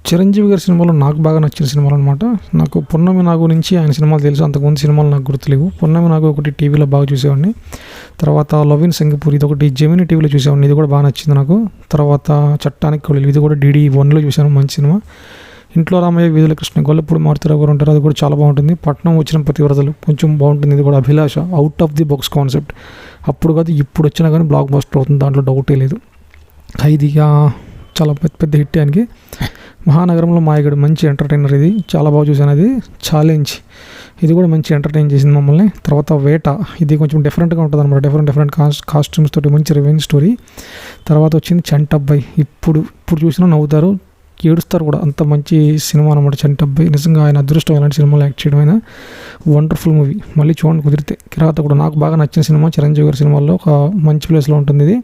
చిరంజీవి గారి సినిమాలో నాకు బాగా నచ్చిన సినిమాలు అనమాట. నాకు పున్నమి నాగు నుంచి ఆయన సినిమాలు తెలుసు, అంతకుముందు సినిమాలు నాకు గుర్తులేవు. పున్నమి నాగు ఒకటి టీవీలో బాగా చూసేవాడిని. తర్వాత లవ్ ఇన్ సింగపూర్ ఇది ఒకటి జెమినీ టీవీలో చూసేవాడిని, ఇది కూడా బాగా నచ్చింది నాకు. తర్వాత చట్టానికి కొడులు ఇది కూడా DD 1లో చూశాను, మంచి సినిమా. ఇంట్లో రామయ్య వీధుల కృష్ణ గొల్లపూడి మారుతిరావు గారు ఉంటారు, అది కూడా చాలా బాగుంటుంది. పట్నం వచ్చిన ప్రతివ్రతలు కొంచెం బాగుంటుంది, ఇది కూడా Abhilasha out of the box concept. అప్పుడు కాదు ఇప్పుడు వచ్చినా కానీ బ్లాక్ బస్టర్ అవుతుంది, దాంట్లో డౌటే లేదు. ఖైదీగా చాలా పెద్ద హిట్ ఆయనకి. మహానగరంలో మాయగడు మంచి ఎంటర్టైనర్, ఇది చాలా బాగా చూశాను. అది ఛాలెంజ్ ఇది కూడా మంచి ఎంటర్టైన్ చేసింది మమ్మల్ని. తర్వాత వేట ఇది కొంచెం డిఫరెంట్గా ఉంటుంది అనమాట, డిఫరెంట్ కాస్ట్యూమ్స్ తోటి మంచి రివెంజ్ స్టోరీ. తర్వాత వచ్చింది చంటబ్బాయి, ఇప్పుడు చూసినా నవ్వుతారు, ఏడుస్తారు కూడా, అంత మంచి సినిమా అనమాట చంటబ్బాయి. నిజంగా ఆయన అదృష్టం ఇలాంటి సినిమాలు యాక్ట్ చేయడం, అయినా వండర్ఫుల్ మూవీ. మళ్ళీ చూడండి కుదిరితే. కిరాతకుడు నాకు బాగా నచ్చిన సినిమా, చిరంజీవి గారి సినిమాల్లో ఒక మంచి ప్లేస్లో ఉంటుంది. ఇది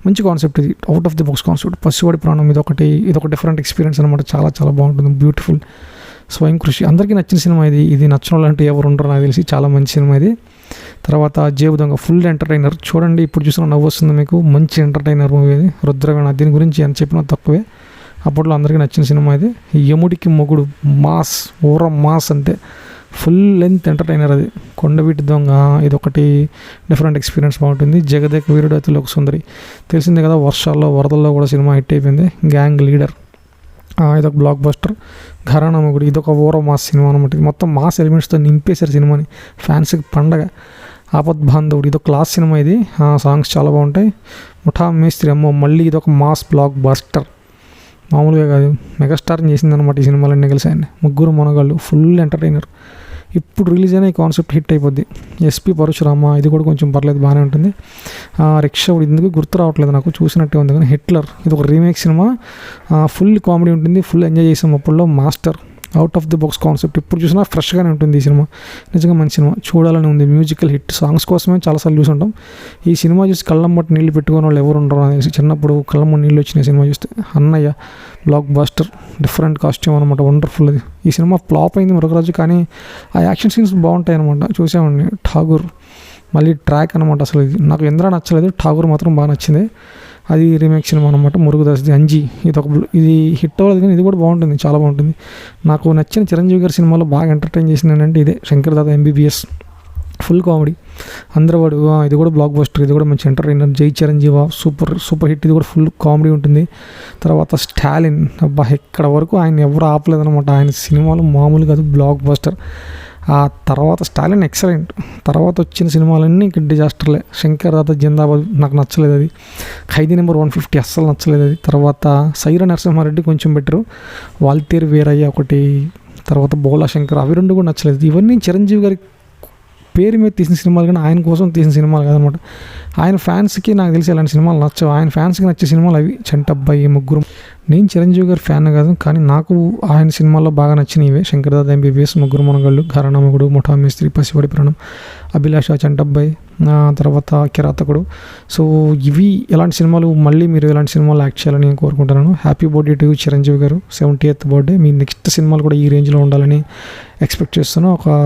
మంచి కాన్సెప్ట్, ఇది out of the box concept. Pasivadi Pranam ఇదొక డిఫరెంట్ ఎక్స్పీరియన్స్ అనమాట, చాలా చాలా బాగుంటుంది, బ్యూటిఫుల్. స్వయం కృషి అందరికీ నచ్చిన సినిమా ఇది. ఇది నచ్చిన వాళ్ళు అంటే ఎవరు ఉండరు నాకు తెలిసి, చాలా మంచి సినిమా ఇది. తర్వాత జేబు దొంగ ఫుల్ ఎంటర్టైనర్, చూడండి ఇప్పుడు చూసిన నవ్వు వస్తుంది మీకు, మంచి ఎంటర్టైనర్ మూవీ ఇది. రుద్రవీణ దీని గురించి ఎంత చెప్పినా తక్కువే, అప్పట్లో అందరికీ నచ్చిన సినిమా ఇది. యముడికి మొగుడు మాస్, మాస్ అంతే, ఫుల్ లెంత్ ఎంటర్టైనర్ అది. కొండవీటి దొంగ ఇదొకటి డిఫరెంట్ ఎక్స్పీరియన్స్ బాగుంటుంది. జగదేక వీరుడు అతిలో ఒక సుందరి తెలిసిందే కదా, వర్షాల్లో వరదల్లో కూడా సినిమా హిట్ అయిపోయింది. గ్యాంగ్ లీడర్ ఇదొక బ్లాక్ బస్టర్. ఘరానా మొగుడు ఇదొక మాస్ సినిమా అనమాట, ఇది మొత్తం మాస్ ఎలిమెంట్స్తో నింపేశారు సినిమాని, ఫ్యాన్స్కి పండగ. ఆపద్ బాంధవుడు ఇదొక క్లాస్ సినిమా, ఇది సాంగ్స్ చాలా బాగుంటాయి. ముఠా మేస్త్రి అమ్మో మళ్ళీ ఇదొక మాస్ బ్లాక్ బస్టర్, మామూలుగా కాదు, మెగాస్టార్ని చేసింది అనమాట ఈ సినిమాలన్నీ కలిసి. ఆయన ముగ్గురు మనగాళ్ళు ఫుల్ ఎంటర్టైనర్. ఇప్పుడు రిలీజ్ అయిన ఈ కాన్సెప్ట్ హిట్ అయిపోద్ది. SP పరశురామ ఇది కూడా కొంచెం పర్లేదు, బాగానే ఉంటుంది. రిక్షా ఎందుకు గుర్తు రావట్లేదు నాకు, చూసినట్టే ఉంది కానీ. హిట్లర్ ఇది ఒక రీమేక్ సినిమా, ఫుల్ కామెడీ ఉంటుంది, ఫుల్ ఎంజాయ్ చేసాం అప్పుడులో. Master out of the box concept, ఇప్పుడు చూసినా ఫ్రెష్గానే ఉంటుంది ఈ సినిమా, నిజంగా మంచి సినిమా, చూడాలని ఉంది. మ్యూజికల్ హిట్, సాంగ్స్ కోసమే చాలాసార్లు చూసుంటాం. ఈ సినిమా చూసి కళ్ళమ్మటి నీళ్ళు పెట్టుకునే వాళ్ళు ఎవరు ఉండరు అనేసి, చిన్నప్పుడు కళ్ళమ్మటి నీళ్ళు వచ్చిన సినిమా చూస్తే. అన్నయ్య బ్లాక్ బస్టర్, డిఫరెంట్ కాస్ట్యూమ్ అనమాట, వండర్ఫుల్ అది. ఈ సినిమా ఫ్లాప్ అయింది మరొకరోజు, కానీ ఆ యాక్షన్ సీన్స్ బాగుంటాయి అనమాట, చూసామండి. ఠాగూర్ మళ్ళీ ట్రాక్ అనమాట, అసలు ఇది నాకు ఎందరో నచ్చలేదు, ఠాగూర్ మాత్రం బాగా నచ్చింది. అది రీమేక్ సినిమా అనమాట. మురుగుదాస్ది అంజీ ఇది హిట్ అవ్వలేదు కానీ ఇది కూడా బాగుంటుంది, చాలా బాగుంటుంది. నాకు నచ్చిన చిరంజీవి గారి సినిమాలో బాగా ఎంటర్టైన్ చేసింది అంటే ఇదే, Shankar Dada MBBS full comedy. అందరవాడు ఇది కూడా బ్లాక్ బస్టర్, ఇది కూడా మంచి ఎంటర్టైనర్. జై చిరంజీవ సూపర్ హిట్, ఇది కూడా ఫుల్ కామెడీ ఉంటుంది. తర్వాత స్టాలిన్ అబ్బా ఎక్కడ వరకు ఆయన ఎవరు ఆపలేదనమాట, ఆయన సినిమాలు మామూలు కాదు, బ్లాక్ బస్టర్. ఆ తర్వాత స్టాలిన్ ఎక్సలెంట్. తర్వాత వచ్చిన సినిమాలన్నీ ఇంకా డిజాస్టర్లే. శంకర్ దాదా జిందాబాద్ నాకు నచ్చలేదు అది. ఖైదీ నెంబర్ 150 అస్సలు నచ్చలేదు అది. తర్వాత సైరా నరసింహారెడ్డి కొంచెం బెటరు. వాల్తేరు వీరయ్య ఒకటి, తర్వాత బోలా శంకర్, అవి రెండు కూడా నచ్చలేదు. ఇవన్నీ చిరంజీవి గారి పేరు మీద తీసిన సినిమాలు కానీ ఆయన కోసం తీసిన సినిమాలు కాదనమాట. ఆయన ఫ్యాన్స్కి నాకు తెలిసి ఇలాంటి సినిమాలు నచ్చవు, ఆయన ఫ్యాన్స్కి నచ్చే సినిమాలు అవి. చంటబ్బాయి, ముగ్గురు. నేను చిరంజీవి గారి ఫ్యాన్ కాదు, కానీ నాకు ఆయన సినిమాల్లో బాగా నచ్చినవి ఇవే. శంకర్ దాదా MBBS, ముగ్గురు మనగాళ్ళు, ఘరానా మొగుడు, ముఠా మేస్త్రి, పసివాడి ప్రాణం, అభిలాష, చంటబ్బాయి, తర్వాత కిరాతకుడు. సో ఇవి ఇలాంటి సినిమాలు, మళ్ళీ మీరు ఇలాంటి సినిమాలు యాక్ట్ చేయాలని నేను కోరుకుంటున్నాను. హ్యాపీ బర్త్డే టు చిరంజీవి గారు, 70th బర్త్డే. మీ నెక్స్ట్ సినిమాలు కూడా ఈ రేంజ్లో ఉండాలని ఎక్స్పెక్ట్ చేస్తున్నాను. ఒక